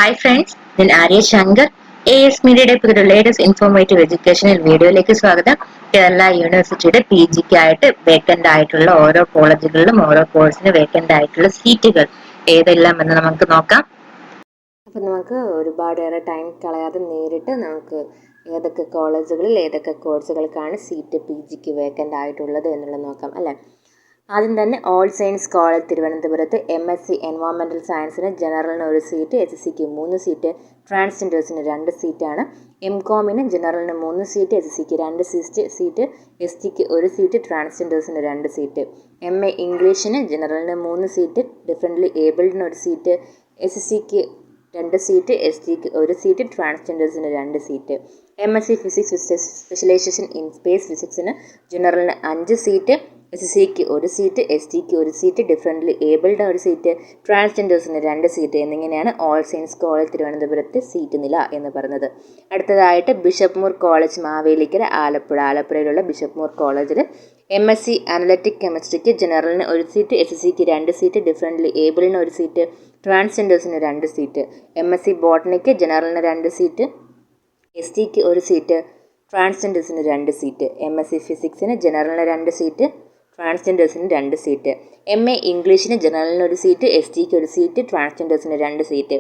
Hi friends, ഞാൻ Arya Shankar. AS മീഡിയയുടെ പുതിയ ലേറ്റസ്റ്റ് ഇൻഫോർമേറ്റീവ് എഡ്യൂക്കേഷണൽ വീഡിയോയിലേക്ക് സ്വാഗതം. കേരള യൂണിവേഴ്സിറ്റിയുടെ PGക്ക് ആയിട്ട് വേക്കന്റ് ആയിട്ടുള്ള ഓരോ കോളേജുകളിലും ഓരോ കോഴ്സിന് വേക്കന്റ് ആയിട്ടുള്ള സീറ്റുകൾ ഏതെല്ലാം എന്ന് നമുക്ക് നോക്കാം. അപ്പം നമുക്ക് ഒരുപാടേറെ ടൈം കളയാതെ നേരിട്ട് നമുക്ക് ഏതൊക്കെ കോളേജുകളിൽ ഏതൊക്കെ കോഴ്സുകൾക്കാണ് സീറ്റ് PGക്ക് വേക്കൻ്റ് ആയിട്ടുള്ളത് എന്നുള്ളത് നോക്കാം അല്ലേ. ആദ്യം തന്നെ ഓൾ സയൻസ് കോളേജ് തിരുവനന്തപുരത്ത് MSc എൻവയോൺമെൻറ്റൽ സയൻസിന് ജനറലിന് ഒരു സീറ്റ്, SSCക്ക് 3 സീറ്റ്, ട്രാൻസ്ജെൻഡേഴ്സിന് 2 സീറ്റാണ്. MCOMന് ജനറലിന് 3 സീറ്റ്, SSCക്ക് 2 സീറ്റ്, STക്ക് 1 സീറ്റ്, ട്രാൻസ്ജെൻഡേഴ്സിന് 2 സീറ്റ്. MA ഇംഗ്ലീഷിന് ജനറലിന് 3 സീറ്റ്, ഡിഫറൻ്റ്ലി ഏബിൾഡിന് 1 സീറ്റ്, SSCക്ക് 2 സീറ്റ്, STക്ക് 1 സീറ്റ്, ട്രാൻസ്ജെൻഡേഴ്സിന് 2 seat. MSc physics specialization in space ഫിസിക്സിന് ജനറലിന് 5 സീറ്റ്, SSCക്ക് 1 സീറ്റ്, STക്ക് 1 സീറ്റ്, ഡിഫറൻ്റ്ലി ഏബിൾഡ് 1 സീറ്റ്, ട്രാൻസ്ജെൻഡേഴ്സിന് 2 സീറ്റ് എന്നിങ്ങനെയാണ് ഓൾ സയൻസ് കോളേജ് തിരുവനന്തപുരത്ത് സീറ്റ് നില എന്ന് പറയുന്നത്. അടുത്തതായിട്ട് ബിഷപ്പ് മൂർ കോളേജ് മാവേലിക്കര ആലപ്പുഴയിലുള്ള ബിഷപ്പ് മൂർ കോളേജിൽ MSc അനലറ്റിക് കെമിസ്ട്രിക്ക് ജനറലിന് 1 സീറ്റ്, SSCക്ക് 2 സീറ്റ്, ഡിഫറൻ്റ്ലി ഏബിളിന് 1 സീറ്റ്, ട്രാൻസ്ജെൻഡേഴ്സിന് 2 സീറ്റ്. MSc ബോട്ടണിക്ക് ജനറലിന് 2 സീറ്റ്, STക്ക് 1 സീറ്റ്, ട്രാൻസ്ജെൻഡേഴ്സിന് 2 സീറ്റ്. MSc ഫിസിക്സിന് ജനറലിന് 2 സീറ്റ്, ട്രാൻസ്ജെൻഡേഴ്സിന് 2 സീറ്റ്. MA ഇംഗ്ലീഷിന് ജനറലിന് 1 സീറ്റ്, STക്ക് 1 സീറ്റ്, ട്രാൻസ്ജെൻഡേഴ്സിന് 2 seat.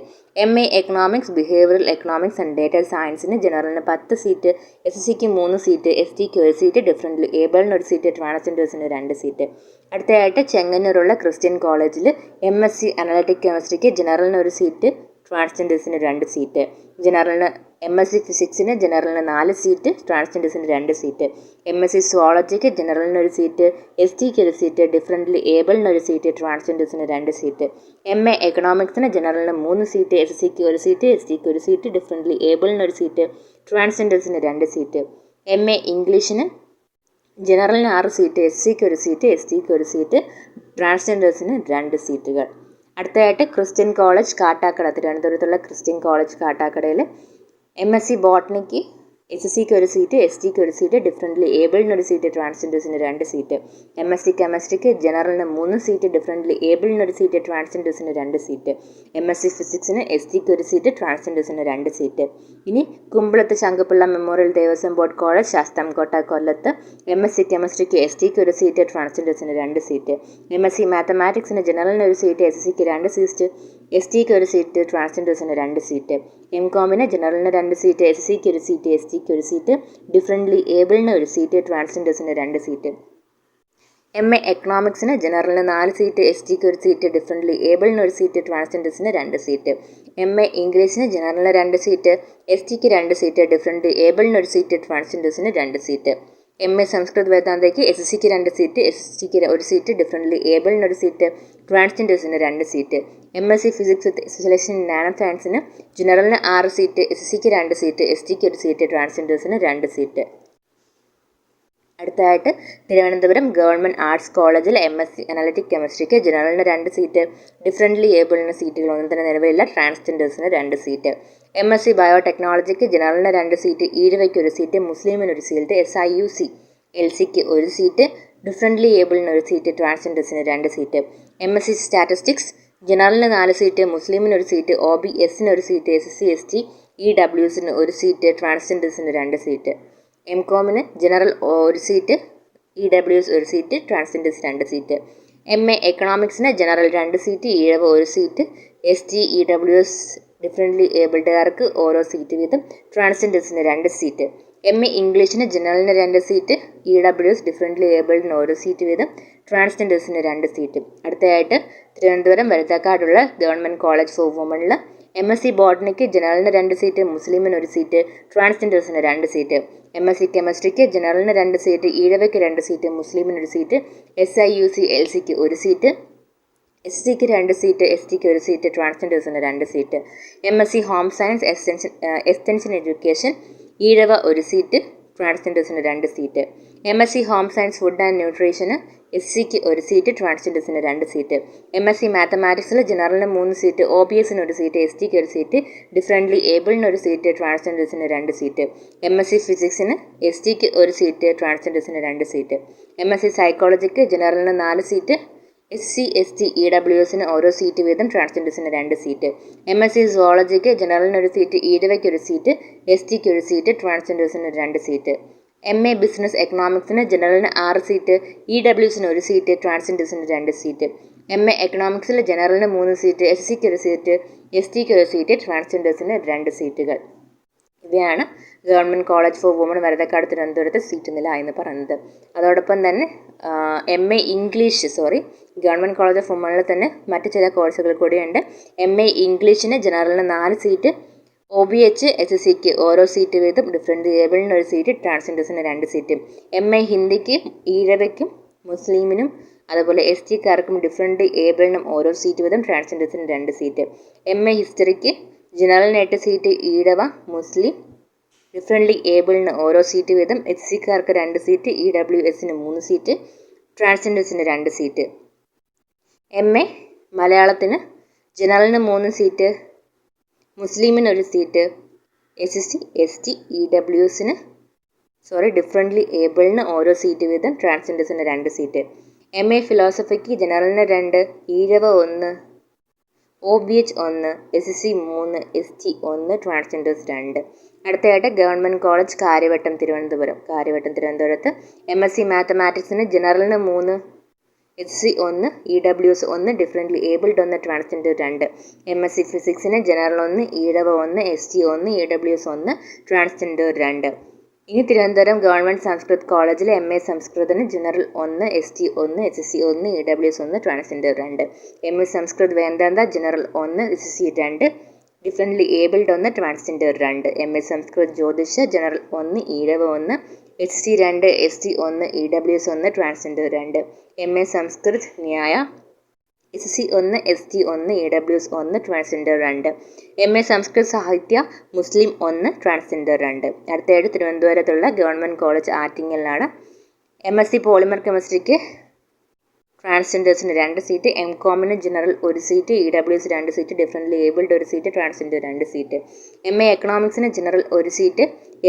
MA economics behavioural economics and data സയൻസിന് ജനറലിന് 10 സീറ്റ്, SSCക്ക് 3 സീറ്റ്, STക്ക് 1 സീറ്റ്, ഡിഫറൻ്റ്ലി ഏബിളിന് 1 സീറ്റ്, ട്രാൻസ്ജെൻഡേഴ്സിന് 2 സീറ്റ്. അടുത്തതായിട്ട് ചെങ്ങന്നൂരുള്ള ക്രിസ്ത്യൻ കോളേജിൽ MSc അനലറ്റിക് കെമിസ്ട്രിക്ക് ജനറലിന് 1 സീറ്റ്, ട്രാൻസ്ജെൻഡേഴ്സിന് 2 സീറ്റ്. MSc ഫിസിക്സിന് ജനറലിന് 4 സീറ്റ്, ട്രാൻസ്ജെൻഡേഴ്സിന് 2 സീറ്റ്. MSc സുവോളജിക്ക് ജനറലിന് 1 സീറ്റ്, STക്ക് 1 സീറ്റ്, ഡിഫറൻ്റ്ലി ഏബിളിന് 1 സീറ്റ്, ട്രാൻസ്ജെൻഡേഴ്സിന് 2 സീറ്റ്. MA എക്കണോമിക്സിന് ജനറലിന് 3 സീറ്റ്, SSCക്ക് 1 സീറ്റ്, STക്ക് 1 സീറ്റ്, ഡിഫറൻ്റ്ലി ഏബിളിന് 1 സീറ്റ്, ട്രാൻസ്ജെൻഡേഴ്സിന് 2 സീറ്റ്. MA ഇംഗ്ലീഷിന് ജനറലിന് 6 സീറ്റ്, SCക്ക് 1 സീറ്റ്, STക്ക് 1 സീറ്റ്, ട്രാൻസ്ജെൻഡേഴ്സിന് 2 സീറ്റുകൾ. അടുത്തതായിട്ട് ക്രിസ്ത്യൻ കോളേജ് കാട്ടാക്കട തിരുവനന്തപുരത്തുള്ള ക്രിസ്ത്യൻ കോളേജ് കാട്ടാക്കടയിൽ MSc ബോട്ടണിക്ക് SSCക്ക് 1 സീറ്റ്, STക്ക് 1 സീറ്റ്, ഡിഫറൻ്റ്ലി ഏബിളിന് 1 സീറ്റ്, ട്രാൻസ്ജെൻഡേഴ്സിന് 2 സീറ്റ്. MSc കെമിസ്ട്രിക്ക് ജനറലിന് 3 സീറ്റ്, ഡിഫറൻ്റ്ലി ഏബിളിന് 1 സീറ്റ്, ട്രാൻസ്ജെൻഡേഴ്സിന് 2 സീറ്റ്. MSc ഫിസിക്സിന് STക്ക് 1 സീറ്റ്, ട്രാൻസ്ജെൻഡേഴ്സിന് 2 സീറ്റ്. ഇനി Kumbalath Sankupillai memorial Devaswom board college Sasthamcotta കൊല്ലത്ത് MSc കെമിസ്ട്രിക്ക് STക്ക് 1 സീറ്റ്, ട്രാൻസ്ജെൻഡേഴ്സിന് 2 സീറ്റ്. MSc മാത്തമാറ്റിക്സിന് ജനറലിന് 1 സീറ്റ്, SSCക്ക് 2 സീറ്റ്, STക്ക് 1 സീറ്റ്, ട്രാൻസ്ജെൻഡേഴ്സിന് 2 സീറ്റ്. MCOMന് ജനറലിന് 2 സീറ്റ്, SSCക്ക് 1 സീറ്റ്, STക്ക് 1 സീറ്റ്, ഡിഫറൻ്റ്ലി ഏബിളിന് 1 സീറ്റ്, ട്രാൻസ്ജെൻഡേഴ്സിന് 2 സീറ്റ്. MA എക്കണോമിക്സിന് ജനറലിന് 4 സീറ്റ്, STക്ക് 1 സീറ്റ്, ഡിഫറൻ്റ്ലി ഏബിളിന് 1 സീറ്റ്, ട്രാൻസ്ജെൻഡേഴ്സിന് 2 സീറ്റ്. MA ഇംഗ്ലീഷിന് ജനറലിന് 2 സീറ്റ്, STക്ക് 2 സീറ്റ്, ഡിഫറൻ്റ്ലി ഏബിളിന് 1 സീറ്റ്, ട്രാൻസ്ജെൻഡേഴ്സിന് 2 സീറ്റ്. MA സംസ്കൃത് വേദാന്തയ്ക്ക് SSCക്ക് 2 സീറ്റ്, STക്ക് 1 സീറ്റ്, ഡിഫറൻ്റ്ലി ഏബിളിന് 1 സീറ്റ്, ട്രാൻസ്ജെൻഡേഴ്സിന് 2 seat. MSc physics specialization in nano സയൻസിന് ജനറലിന് 6 സീറ്റ്, SSCക്ക് 2 സീറ്റ്, STക്ക് 1 സീറ്റ്, ട്രാൻസ്ജെൻഡേഴ്സിന് 2 സീറ്റ്. അടുത്തതായിട്ട് തിരുവനന്തപുരം ഗവൺമെൻറ് ആർട്സ് കോളേജിൽ MSc അനലറ്റിക് കെമിസ്ട്രിക്ക് ജനറലിന് 2 സീറ്റ്, ഡിഫറൻ്റ്ലി ഏബിളിന് സീറ്റുകളൊന്നും തന്നെ നിലവിലില്ല, ട്രാൻസ്ജെൻഡേഴ്സിന് 2 സീറ്റ്. MSc ബയോടെക്നോളജിക്ക് ജനറലിന് 2 സീറ്റ്, ഈഴവയ്ക്ക് 1 സീറ്റ്, മുസ്ലിമിന് 1 സീറ്റ്, SIUC LCക്ക് 1 സീറ്റ്, ഡിഫറൻ്റ്ലി ഏബിളിന് 1 സീറ്റ്, ട്രാൻസ്ജെൻഡേഴ്സിന് 2 സീറ്റ്. MSc സ്റ്റാറ്റിസ്റ്റിക്സ് ജനറലിന് 4 സീറ്റ്, മുസ്ലിമിന് 1 സീറ്റ്, OBSന് 1 സീറ്റ്, SC ST EWSന് 1 സീറ്റ്, ട്രാൻസ്ജെൻഡേഴ്സിന് 2 സീറ്റ്. MCOMന് general 1 seat, EWS 1 seat, transgenders 2 seat. MA എക്കണോമിക്സിന് general 2 seat, Ezhava 1 seat, ST EWS differently ഏബിൾഡുകാർക്ക് ഓരോ സീറ്റ് വീതം, ട്രാൻസ്ജെൻഡേഴ്സിന് 2 സീറ്റ്. MA ഇംഗ്ലീഷിന് ജനറലിന് 2 സീറ്റ്, EWS ഡിഫറൻ്റ്ലി ഏബിൾഡിന് ഓരോ സീറ്റ് വീതം, ട്രാൻസ്ജെൻഡേഴ്സിന് 2 സീറ്റ്. അടുത്തതായിട്ട് തിരുവനന്തപുരം വഴുതക്കാടുള്ള ഗവൺമെൻറ് കോളേജ് ഫോർ വുമണിൽ MSc ബോട്ടണിക്ക് ജനറലിന് 2 സീറ്റ്, മുസ്ലിമിന് 1 സീറ്റ്, ട്രാൻസ്ജെൻഡേഴ്സിന് 2 സീറ്റ്. MSc കെമിസ്ട്രിക്ക് ജനറലിന് 2 സീറ്റ്, ഈഴവയ്ക്ക് 2 സീറ്റ്, മുസ്ലിമിന് 1 സീറ്റ്, SIUC LCക്ക് 1 സീറ്റ്, SCക്ക് 2 സീറ്റ്, STക്ക് 1 സീറ്റ്, ട്രാൻസ്ജെൻഡേഴ്സിന് 2 seat. MSc home science extension education Ezhava 1 seat, ട്രാൻസ്ജെൻഡേഴ്സിന് 2 seat. MSc home science food and ന്യൂട്രീഷന് SCക്ക് 1 സീറ്റ്, ട്രാൻസ്ജെൻഡേഴ്സിന് 2 സീറ്റ്. MSc മാത്തമാറ്റിക്സിൽ ജനറലിന് 3 സീറ്റ്, OBSന് 1 സീറ്റ്, STക്ക് 1 സീറ്റ്, ഡിഫറൻ്റ്ലി ഏബിളിന് 1 സീറ്റ്, ട്രാൻസ്ജെൻഡേഴ്സിന് 2 സീറ്റ്. MSc ഫിസിക്സിന് STക്ക് 1 സീറ്റ്, ട്രാൻസ്ജെൻഡേഴ്സിന് 2 സീറ്റ്. MSc സൈക്കോളജിക്ക് ജനറലിന് 4 സീറ്റ്, SC ST EWSന് ഓരോ സീറ്റ് വീതം, ട്രാൻസ്ജെൻഡേഴ്സിന് 2 സീറ്റ്. MSc സുവോളജിക്ക് ജനറലിന് ഒരു സീറ്റ്, ഈഴവയ്ക്ക് ഒരു സീറ്റ്, STക്ക് ഒരു സീറ്റ്, ട്രാൻസ്ജെൻഡേഴ്സിന് 2 സീറ്റ്. MA ബിസിനസ് എക്കണോമിക്സിന് ജനറലിന് 6 സീറ്റ്, EWSന് ഒരു സീറ്റ്, ട്രാൻസ്ജെൻഡേഴ്സിന് 2 സീറ്റ്. MA എക്കണോമിക്സിൽ ജനറലിന് 3 സീറ്റ്, SCക്ക് ഒരു സീറ്റ്, STക്ക് ഒരു സീറ്റ്, ട്രാൻസ്ജെൻഡേഴ്സിന് 2 സീറ്റുകൾ. ഇവയാണ് government college for woman Varadakkad തിരുവനന്തപുരത്ത് സീറ്റ് നില എന്ന് പറയുന്നത്. അതോടൊപ്പം തന്നെ MA English government college of വുമണിൽ തന്നെ മറ്റ് ചില കോഴ്സുകൾ കൂടിയുണ്ട്. MA ഇംഗ്ലീഷിന് ജനറലിന് 4 സീറ്റ്, OBH SSCക്ക് ഓരോ സീറ്റ് വീതം, ഡിഫറൻറ്റ് ഏബിളിന് ഒരു സീറ്റ്, ട്രാൻസ്ജെൻഡേഴ്സിന് 2 സീറ്റ്. MA ഹിന്ദിക്ക് ഈഴവയ്ക്കും മുസ്ലിമിനും അതുപോലെ STക്കാർക്കും ഡിഫറൻറ്റ് ഏബിളിനും ഓരോ സീറ്റ് വീതം, ട്രാൻസ്ജെൻഡേഴ്സിന് 2 സീറ്റ്. MA ഹിസ്റ്ററിക്ക് ജനറലിന് 8 സീറ്റ്, ഈഴവ മുസ്ലിം ഡിഫറൻ്റ്ലി ഏബിളിന് ഓരോ സീറ്റ് വീതം, SCക്കാർക്ക് 2 സീറ്റ്, EWSന് 3 സീറ്റ്, ട്രാൻസ്ജെൻഡേഴ്സിന് 2 സീറ്റ്. MA മലയാളത്തിന് ജനറലിന് 3 സീറ്റ്, മുസ്ലിമിന് 1 സീറ്റ്, SC ST EWSന് ഡിഫറൻ്റ്ലി ഏബിളിന് ഓരോ സീറ്റ് വീതം, ട്രാൻസ്ജെൻഡേഴ്സിന് 2 seat. MA ഫിലോസഫിക്ക് ജനറലിന് 2, Ezhava 1, OBH 1, SC 3, ST 1, transgenders 2. അടുത്തതായിട്ട് ഗവൺമെൻറ് കോളേജ് കാര്യവട്ടം തിരുവനന്തപുരത്ത് MSc മാത്തമാറ്റിക്സിന് ജനറലിന് 3, SC 1, EWS 1, differently abled 1, transgender 2. MSc ഫിസിക്സിന് general 1, Ezhava 1, ST 1, EWS 1, transgender 2. ഇനി തിരുവനന്തപുരം ഗവൺമെൻറ് സംസ്കൃത് കോളേജിൽ MA സംസ്കൃതത്തിന് general 1, ST 1, SSC 1, EWS 1, transgender 2. MA Sanskrit Vedanta general 1, SSC 2, differently abled 1, transgender 2. MA Sanskrit Jyotisha general 1, Ezhava 1, SC 2, ST 1, EWS 1, transgender 2. MA Sanskrit Nyaya SC 1, ST 1, EWS 1, transgender 2. MA Sanskrit Sahitya മുസ്ലിം 1, transgender 2. അടുത്തതായിട്ട് തിരുവനന്തപുരത്തുള്ള government college ആറ്റിങ്ങലിലാണ്. MSc polymer കെമിസ്ട്രിക്ക് ട്രാൻസ്ജെൻഡേഴ്സിന് 2 seat, MCOMന് general 1 seat, EWS 2 seat, differently abled 1 seat, transgender 2 seat. MA എക്കണോമിക്സിന് general 1 seat,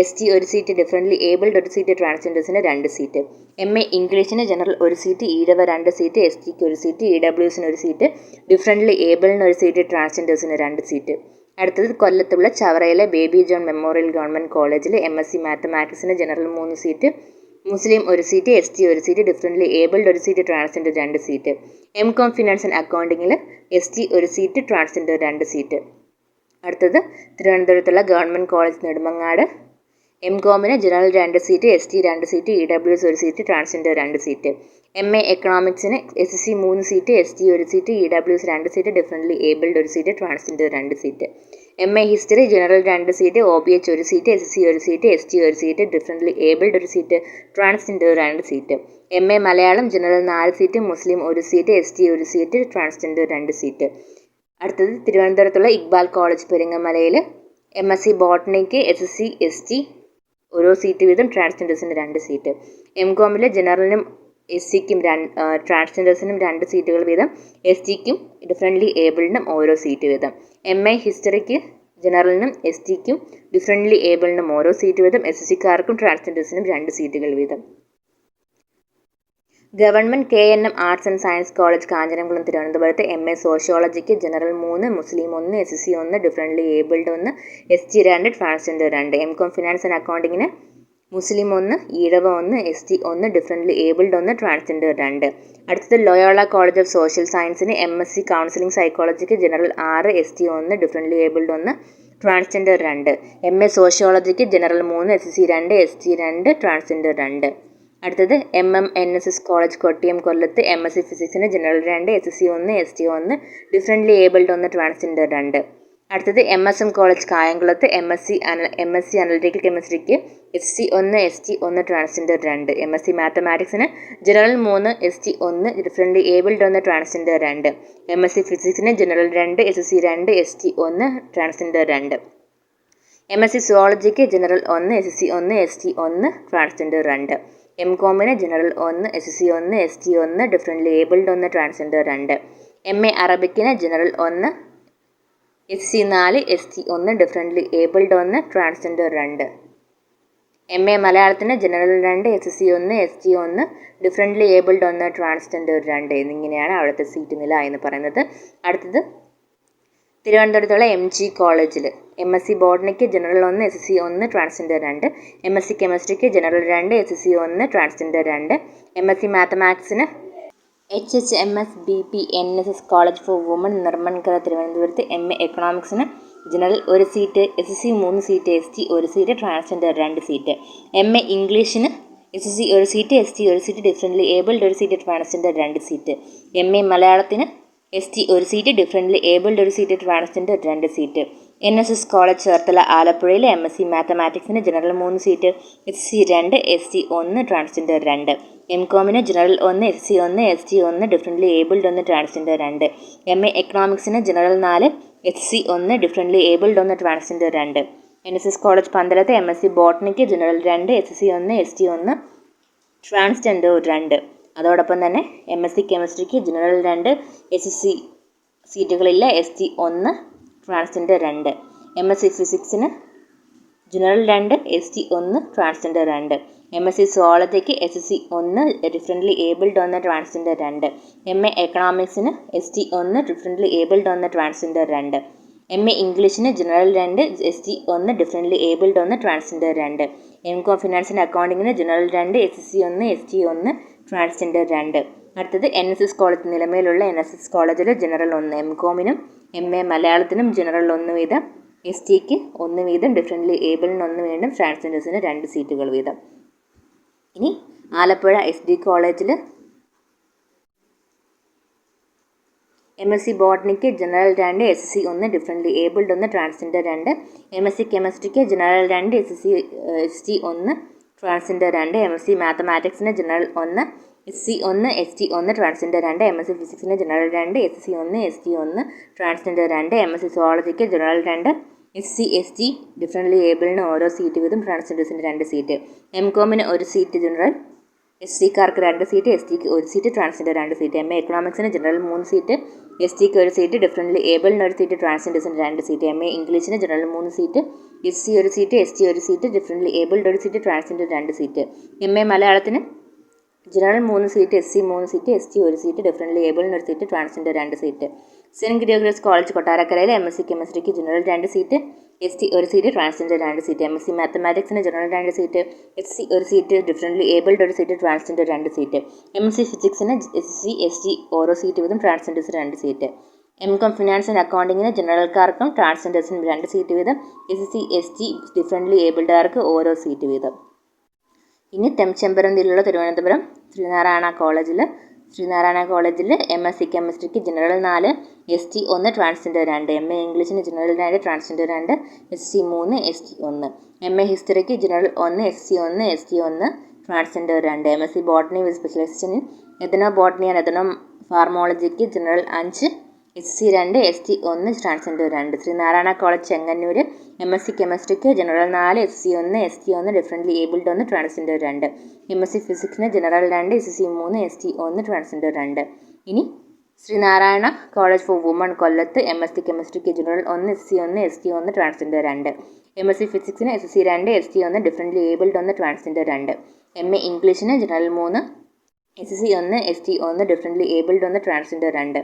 ST 1 seat, differently abled 1 seat, ട്രാൻസ്ജെൻഡേഴ്സിന് 2 seat. MA ഇംഗ്ലീഷിന് ജനറൽ 1 സീറ്റ്, ഈഴവ 2 സീറ്റ്, STക്ക് 1 സീറ്റ്, EWSന് 1 സീറ്റ്, ഡിഫറൻ്റ്ലി ഏബിളിന് 1 സീറ്റ്, ട്രാൻസ്ജെൻഡേഴ്സിന് 2 സീറ്റ്. അടുത്തത് കൊല്ലത്തുള്ള ചവറയിലെ ബേബി ജോൺ മെമ്മോറിയൽ ഗവൺമെൻറ് കോളേജിൽ MSc മാത്തമാറ്റിക്സിന് ജനറൽ 3 സീറ്റ്, മുസ്ലിം 1 seat, ST 1 seat, differently abled 1 seat, transgender 2 seat. MCOM finance and അക്കൗണ്ടിങ്ങിൽ ST 1 സീറ്റ്, ട്രാൻസ്ജെൻഡർ 2 സീറ്റ്. അടുത്തത് തിരുവനന്തപുരത്തുള്ള ഗവൺമെൻറ് കോളേജ് നെടുമങ്ങാട് MCOMന് general 2 seat, ST 2 seat, EWS 1 seat, transgender 2 seat. MA എക്കണോമിക്സിന് SSC 3 seat, ST 1 seat, EWS 2 seat, differently abled 1 seat, transgender 2 seat. MA history general 2 seat, OBH 1 seat, SSC 1 seat, ST 1 seat, differently abled 1 seat, transgender 2 seat. MA Malayalam general 4 seat, മുസ്ലിം 1 seat, ST 1 seat, transgender 2 seat. അടുത്തത് തിരുവനന്തപുരത്തുള്ള Iqbal college പെരിങ്ങമലയിൽ MSc ബോട്ടണിക്ക് SSC ST ഓരോ seat വീതം, ട്രാൻസ്ജെൻഡേഴ്സിന് 2 seat. MCOMലെ ജനറലിനും SCക്കും ട്രാൻസ്ജെൻഡേഴ്സിനും 2 സീറ്റുകൾ വീതം, STക്കും ഡിഫറൻ്റ്ലി ഏബിളിനും ഓരോ സീറ്റ് വീതം. MA ഹിസ്റ്ററിക്ക് ജനറലിനും STക്കും ഡിഫറൻ്റ്ലി ഏബിളിനും ഓരോ സീറ്റ് വീതം, SSCക്കാർക്കും ട്രാൻസ്ജെൻഡേഴ്സിനും 2 സീറ്റുകൾ വീതം. Government KNM arts and science college Kanjiramkulam തിരുവനന്തപുരത്ത് MA സോഷ്യോളജിക്ക് ജനറൽ 3, മുസ്ലിം 1, SSC 1, differently abled 1, ST 2, transgender 2. MCOM finance and അക്കൗണ്ടിങ്ങിന് മുസ്ലിം 1, Ezhava 1, ST 1, differently abled 1, transgender 2. അടുത്തത് ലോയോള കോളേജ് ഓഫ് സോഷ്യൽ സയൻസിന് MSc കൗൺസിലിംഗ് സൈക്കോളജിക്ക് general 6, ST 1, differently abled 1, transgender 2. MA സോഷ്യോളജിക്ക് general 3, SSC 2, ST 2, transgender 2. അടുത്തത് MMNSS കോളേജ് കൊട്ടിയം കൊല്ലത്ത് MSc ഫിസിക്സിന് general 2, SSC 1, ST 1, differently abled 1, transgender 2. അടുത്തത് MSM കോളേജ് കായംകുളത്ത് MSc analytical കെമിസ്ട്രിക്ക് SC 1, ST 1, ട്രാൻസ്ജെൻഡർ 2. MSc മാത്തമാറ്റിക്സിന് general 3, ST 1, differently abled 1, transgender 2. MSc ഫിസിക്സിന് general 2, SSC 2, ST 1, transgender 2. MSc സുവോളജിക്ക് general 1, SSC 1, ST 1, transgender 2. MCOMന് general 1, SSC 1, ST 1, differently abled 1, transgender 2. MA അറബിക്കിന് general 1, SC 4, ST 1, differently abled 1, transgender 2. MA മലയാളത്തിന് general 2, SC 1, ST 1, differently abled 1, transgender 2 എന്നിങ്ങനെയാണ് അവിടുത്തെ seat നില എന്ന് പറയുന്നത്. അടുത്തത് തിരുവനന്തപുരത്തുള്ള MG കോളേജിൽ MSc ബോട്ടണിക്ക് ജനറൽ 1, SC 1, ട്രാൻസ്ജെൻഡർ 2, MSc കെമിസ്ട്രിക്ക് ജനറൽ 2, SC 1, ട്രാൻസ്ജെൻഡർ 2, MSc മാത്തമാറ്റിക്സിന് HHMS BP NSS college for woman Nirmankara തിരുവനന്തപുരത്ത്. MA എക്കണോമിക്സിന് general 1 seat, SC 3 seat, ST 1 seat, transgender 2 seat. MA ഇംഗ്ലീഷിന് SC 1 seat, ST 1 seat, differently abled 1 seat, transgender 2 seat. MA മലയാളത്തിന് ST 1 seat, differently abled 1 seat, transgender 2 seat. NSS college Cherthala ആലപ്പുഴയിലെ MSc മാത്തമാറ്റിക്സിന് general 3 seat, SC 2, ST 1, transgender 2. MCOMന് general 1, SC 1, ST 1, differently abled 1, transgender 2. MA എക്കണോമിക്സിന് general 4, SC 1, differently abled 1, transgender 2. NSS college പന്തളത്ത് MSc ബോട്ടണിക്ക് general 2, SC 1, ST 1, transgender 2. അതോടൊപ്പം തന്നെ MSc കെമിസ്ട്രിക്ക് general 2, SC സീറ്റുകളില്ല, ST 1, ട്രാൻസ്ജെൻഡർ 2. MSc ഫിസിക്സിന് ജനറൽ 2, ST 1, ട്രാൻസ്ജെൻഡർ 2. MSc സുവോളജിക്ക് SC 1, differently abled 1, transgender 2. MA എക്കണോമിക്സിന് ST 1, differently abled 1, transgender 2. MA ഇംഗ്ലീഷിന് general 2, ST 1, differently abled 1, transgender 2. MCOM ഫിനാൻസിന് അക്കൗണ്ടിങ്ങിന് ജനറൽ 2, SC 1, ST 1, ട്രാൻസ്ജെൻഡർ 2. അടുത്തത് NSS കോളേജ് നിലമേലുള്ള NSS കോളേജിൽ ജനറൽ 1, MCOMനും MA മലയാളത്തിനും ജനറൽ 1 വീതം, STക്ക് 1 വീതം, ഡിഫറൻ്റ്ലി ഏബിളിന് 1 വീതം, ട്രാൻസ്ജെൻഡേഴ്സിന് 2 സീറ്റുകൾ വീതം. ഇനി ആലപ്പുഴ SD കോളേജിൽ MSc ബോട്ടണിക്ക് general 2, SC 1, differently abled 1, transgender 2. MSc കെമിസ്ട്രിക്ക് ജനറൽ 2, ST 1, ട്രാൻസ്ജെൻഡർ 2. MSc മാത്തമാറ്റിക്സിന് general 1, SC 1, ST 1, transgender 2. MSc ഫിസിക്സിന് general 2, SC 1, ST 1, transgender 2. MSc സുവോളജിക്ക് ജനറൽ 2, SC ST, ഡിഫറൻ്റ്ലി ഏബിളിന് ഓരോ സീറ്റ് വീതം, ട്രാൻസ്ജെൻഡേഴ്സിന് 2 സീറ്റ്. MCOMന് 1 സീറ്റ് ജനറൽ, SCക്കാർക്ക് 2 സീറ്റ്, STക്ക് 1 സീറ്റ്, ട്രാൻസ്ജെൻഡർ 2 സീറ്റ്. MA എക്കണോമിക്സിന് ജനറൽ 3 സീറ്റ്, STക്ക് 1 സീറ്റ്, ഡിഫറൻ്റ്ലി ഏബിളിന് 1 സീറ്റ്, ട്രാൻസ്ജെൻഡേഴ്സിന് 2 സീറ്റ്. MA ഇംഗ്ലീഷിന് general 3 seat, SC 1 seat, ST 1 seat, differently abled 1 seat, transgender 2 seat. MA മലയാളത്തിന് general 3 seat, SC 3 seat, ST 1 seat, differently ഏബിളിന് 1 seat, transgender 2 seat. Saint Gregorios college കൊട്ടാരക്കരയിലെ MSc കെമിസ്ട്രിക്ക് general 2 seat, ST 1 seat, transgender 2 seat. MSc മാത്തമാറ്റിക്സിന് general 2 seat, SC 1 seat, differently abled 1 seat, transgender 2 seat. MSc ഫിസിക്സിന് SC ST ഓരോ seat വീതം, ട്രാൻസ്ജെൻഡേഴ്സിന് 2 seat. MCOM finance and അക്കൗണ്ടിങ്ങിന് ജനറൽക്കാർക്കും ട്രാൻസ്ജെൻഡേഴ്സിനും 2 സീറ്റ് വീതം, SC ST, ഡിഫറൻ്റ്ലി ഏബിൾഡുകാർക്ക് ഓരോ സീറ്റ് വീതം. ഇനി തെംചെമ്പരന്തിയിലുള്ള തിരുവനന്തപുരം ശ്രീനാരായണ കോളേജിൽ MSc കെമിസ്ട്രിക്ക് ജനറൽ 4, ST 1, ട്രാൻസ്ജെൻഡർ 2. MA ഇംഗ്ലീഷിന് general 2, transgender 2, SC 3, ST 1. MA ഹിസ്റ്ററിക്ക് general 1, SC 1, ST 1, transgender 2. MSc botany with specialisation in ethno botany and ethno ഫാർമോളജിക്ക് general 5, SC 2, ST 1, transgender 2. Sreenarayana college Chengannur MSc കെമിസ്ട്രിക്ക് general 4, SC 1, ST 1, differently abled 1, transgender 2. MSc ഫിസിക്സിന് general 2, SC 3, ST 1, transgender 2. ഇനി Sreenarayana college for women കൊല്ലത്ത് MSc കെമിസ്ട്രിക്ക് general 1, SC 1, ST 1, transgender 2. MSc ഫിസിക്സിന് SC 2, ST 1, differently abled 1, transgender 2. MA ഇംഗ്ലീഷിന് general 3, SC 1, ST 1, differently abled 1, transgender 2.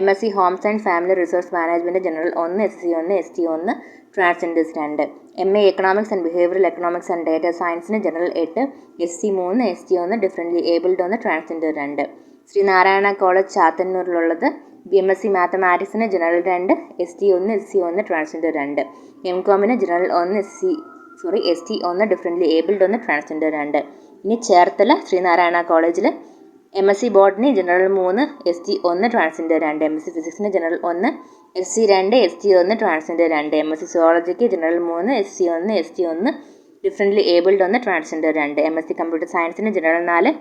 MSc homes and family resource management general 1, SC 1, ST 1, transgenders 2. MA economics and behavioural economics and data സയൻസിന് general 8, SC 3, ST 1, differently abled 1, transgender 2. Sreenarayana college ചാത്തന്നൂരിലുള്ളത് MSc മാത്തമാറ്റിക്സിന് general 2, ST 1, SC 1, transgender 2. MCOMന് general 1, ST 1, differently abled 1, transgender 2. ഇനി ചേർത്തല ശ്രീനാരായണ കോളേജിൽ MSc botany general 3, ST 1, transgender 2. MSc ഫിസിക്സിന് general 1, SC 2, ST 1, transgender 2. MSc സുവോളജിക്ക് general 3, SC 1, ST 1, differently abled 1, transgender 2. MSc computer സയൻസിന് general 4,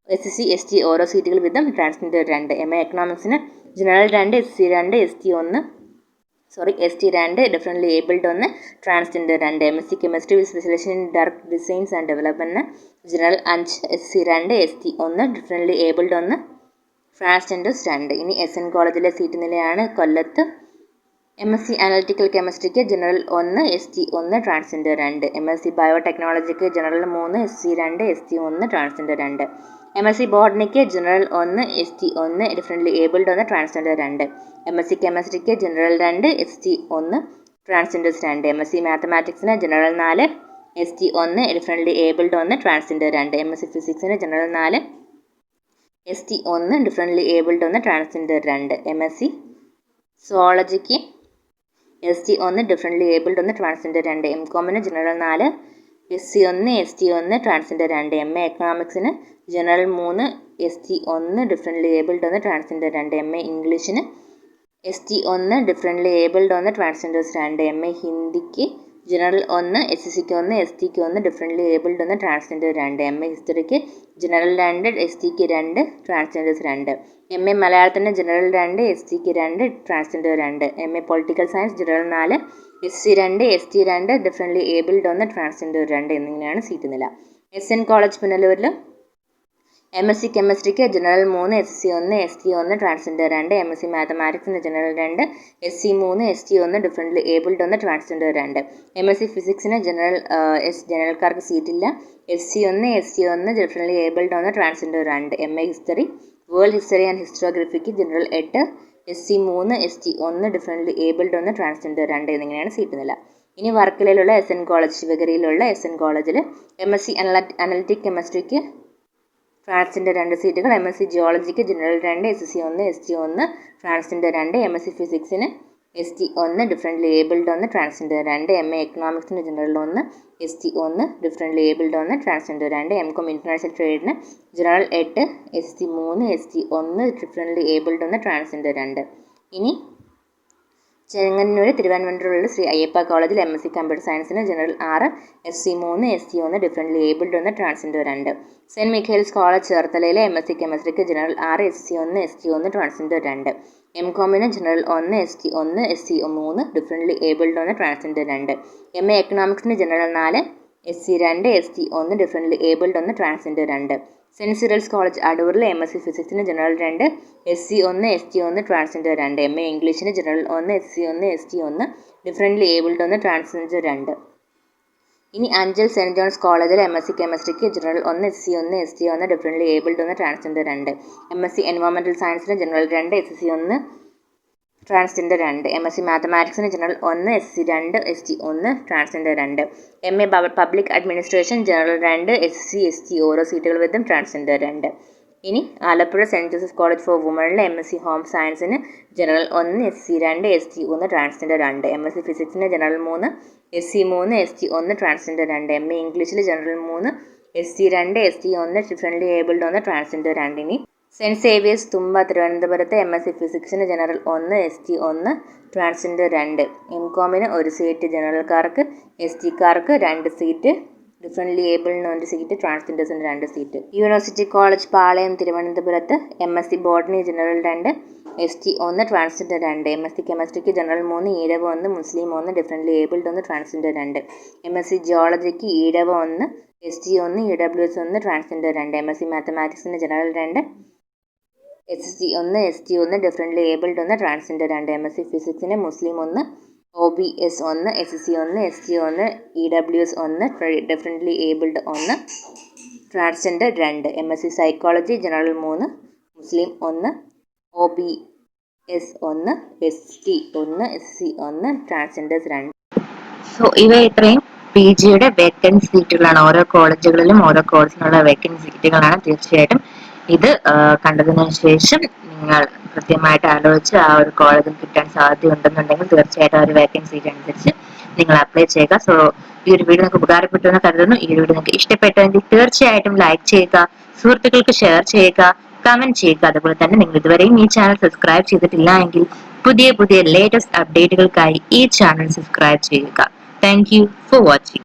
SC ST ഓരോ സീറ്റുകൾ വീതം, transgender 2. MA എക്കണോമിക്സിന് general 2, SC 2, ST 2, differently abled 1, transgender 2. MSc chemistry with specialisation in direct designs and development general 5, SC 2, ST 1, differently abled 1, transgenders 2. ഇനി SN കോളേജിലെ seat നിലയാണ്. കൊല്ലത്ത് MSc analytical കെമിസ്ട്രിക്ക് ജനറൽ 1 ST 1 ട്രാൻസ്ജെൻഡർ 2. MSc ബയോടെക്നോളജിക്ക് general 3 SC 2 ST 1 transgender 2. MSc ബോട്ടണിക്ക് general 1 ST 1 differently abled 1 transgender 2. MSc കെമിസ്ട്രിക്ക് general 2 ST 1 transgenders 2. MSc മാത്തമാറ്റിക്സിന് general 4 ST 1 differently abled 1 transgender 2. MSc ഫിസിക്സിന് general 4 ST 1 differently abled 1 transgender 2. MSc സുവോളജിക്ക് ST 1 differently abled 1 transgender 2. MCOMന് general 4 SC 1 ST 1 transgender 2. MA എക്കണോമിക്സിന് general 3 ST 1 differently abled 1 transgender 2. MA ഇംഗ്ലീഷിന് ST 1 differently abled 1 transgenders 2. MA ഹിന്ദിക്ക് general 1 SCക്ക് 1 STക്ക് 1 differently abled 1 transgender 2. MA ഹിസ്റ്ററിക്ക് general 2 STക്ക് 2 transgenders 2. MA മലയാളത്തിന് ജനറൽ 2 STക്ക് 2 transgender 2. MA political science general 4 SC 2 ST 2 differently abled 1 transgender 2 എന്നിങ്ങനെയാണ് സീറ്റ് നില. SN കോളേജ് പുനലൂരിൽ MSc കെമിസ്ട്രിക്ക് general 3 SC 1 ST 1 transgender 2. MSc മാത്തമാറ്റിക്സിന് general 2 SC 3 ST 1 differently abled 1 transgender 2. MSc ഫിസിക്സിന് ജനറൽക്കാർക്ക് സീറ്റില്ല. SC 1 ST 1 differently abled 1 transgender 2. MA history world history and ഹിസ്റ്റോഗ്രഫിക്ക് general 8 SC 3 ST 1 differently abled 1 transgender 2 എന്നിങ്ങനെയാണ് seat നില. ഇനി വർക്കലയിലുള്ള SN കോളേജ് ശിവഗിരിയിലുള്ള SN കോളേജിൽ MSc അനലിറ്റിക് കെമിസ്ട്രിക്ക് ട്രാൻസ്ജെൻഡർ 2 സീറ്റുകൾ. MSc ജിയോളജിക്ക് general 2 SC 1 ST 1 transgender 2. MSc ഫിസിക്സിന് ST 1 differently abled 1 transgender 2. MA എക്കണോമിക്സിന് general 1 ST 1 differently abled 1 transgender 2. MCOM international ട്രേഡിന് general 8 ST 3 ST 1 differently abled 1 transgender 2. ഇനി ചെങ്ങന്നൂർ തിരുവനന്തപുരത്തുള്ള ശ്രീ അയ്യപ്പ കോളേജിൽ MSc കമ്പ്യൂട്ടർ സയൻസിന് general 6 SC 3 ST 1 differently abled 1 transgender 2. Saint Michael's college ചേർത്തലയിലെ MSc കെമിസ്ട്രിക്ക് general 6 SC 1 ST 1 transgender 2. MCOMന് general 1 ST 1 SC 3 differently abled 1 transgender 2. MA എക്കണോമിക്സിന് general 4 SC 2 ST 1 differently abled 1 transgender 2. Saint Cyril's college അടൂരിലെ MSc ഫിസിക്സിന് general 2 SC 1 ST 1 transgender 2. MA ഇംഗ്ലീഷിന് general 1 SC 1 ST 1 differently abled 1 transgender 2. ഇനി Anchal Saint John's college MSc കെമിസ്ട്രിക്ക് general 1 SC 1 ST 1 differently abled 1 transgender 2. MSc environmental സയൻസിന് general 2 SC 1 transgender 2. MSc മാത്തമാറ്റിക്സിന് general 1 SC 2 ST 1 transgender 2. MA public administration general 2 SC ST ഓരോ സീറ്റുകൾ വീതം transgender 2. ഇനി Alappuzha Saint Joseph college four വുമണിലെ MSc home സയൻസിന് general 1 SC 2 ST 1 transgender 2. MSc ഫിസിക്സിന് general 3 SC 3 ST 1 transgender 2. MA ഇംഗ്ലീഷിൽ general 3 SC 2 ST 1 differently abled 1 transgender 2. ഇനി Saint Xavier's Thumba തിരുവനന്തപുരത്ത് MSc ഫിസിക്സിന് ജനറൽ 1 ST 1 ട്രാൻസ്ജെൻഡർ 2. MCOMന് ഒരു സീറ്റ്, ജനറൽക്കാർക്ക് STക്കാർക്ക് 2 സീറ്റ്, ഡിഫറൻ്റ്ലി ഏബിൾഡിന് 1 സീറ്റ്, ട്രാൻസ്ജെൻഡേഴ്സിന് 2 സീറ്റ്. യൂണിവേഴ്സിറ്റി കോളേജ് പാളയം തിരുവനന്തപുരത്ത് MSc botany general 2 ST 1 transgender 2. MSc കെമിസ്ട്രിക്ക് ജനറൽ 3 ഈഴവ 1 മുസ്ലിം 1 ഡിഫറൻ്റ്ലി ഏബിൾഡ് 1 ട്രാൻസ്ജെൻഡർ 2. MSc ജിയോളജിക്ക് Ezhava 1 ST 1 EWS 1 transgender 2. MSc മാത്തമാറ്റിക്സിന് general 2 SC 1 ST 1 differently abled 1 transgender 2. MSc ഫിസിക്സിന് മുസ്ലിം 1 OBS 1 SC 1 ST 1 EWS 1 differently abled 1 transgender 2. MSc psychology general 3 മുസ്ലിം 1 OBS 1 ST 1 SC 1 transgenders 2. So ഇവ ഇത്രയും PGയുടെ vacancy സീറ്റുകളാണ്. ഓരോ കോളേജുകളിലും ഓരോ കോഴ്സിനുള്ള വേക്കൻസി സീറ്റുകളാണ്. തീർച്ചയായിട്ടും ഇത് കണ്ടതിനു ശേഷം നിങ്ങൾ കൃത്യമായിട്ട് ആലോചിച്ച് ആ ഒരു കോളേജിൽ കിട്ടാൻ സാധ്യതയുണ്ടെന്നുണ്ടെങ്കിൽ തീർച്ചയായിട്ടും ആ ഒരു വേക്കൻസി സീറ്റ് അനുസരിച്ച് നിങ്ങൾ അപ്ലൈ ചെയ്യുക. സോ ഈ ഒരു വീഡിയോ നിങ്ങൾക്ക് ഉപകാരപ്പെട്ടു എന്ന് കരുതുന്നു. ഈ ഒരു വീഡിയോ നിങ്ങൾക്ക് ഇഷ്ടപ്പെട്ടെങ്കിൽ തീർച്ചയായിട്ടും ലൈക്ക് ചെയ്യുക, സുഹൃത്തുക്കൾക്ക് ഷെയർ ചെയ്യുക, കമന്റ് ചെയ്യുക. അതുപോലെ തന്നെ നിങ്ങൾ ഇതുവരെയും ഈ ചാനൽ സബ്സ്ക്രൈബ് ചെയ്തിട്ടില്ല എങ്കിൽ പുതിയ ലേറ്റസ്റ്റ് അപ്ഡേറ്റുകൾക്കായി ഈ ചാനൽ സബ്സ്ക്രൈബ് ചെയ്യുക. Thank you for watching.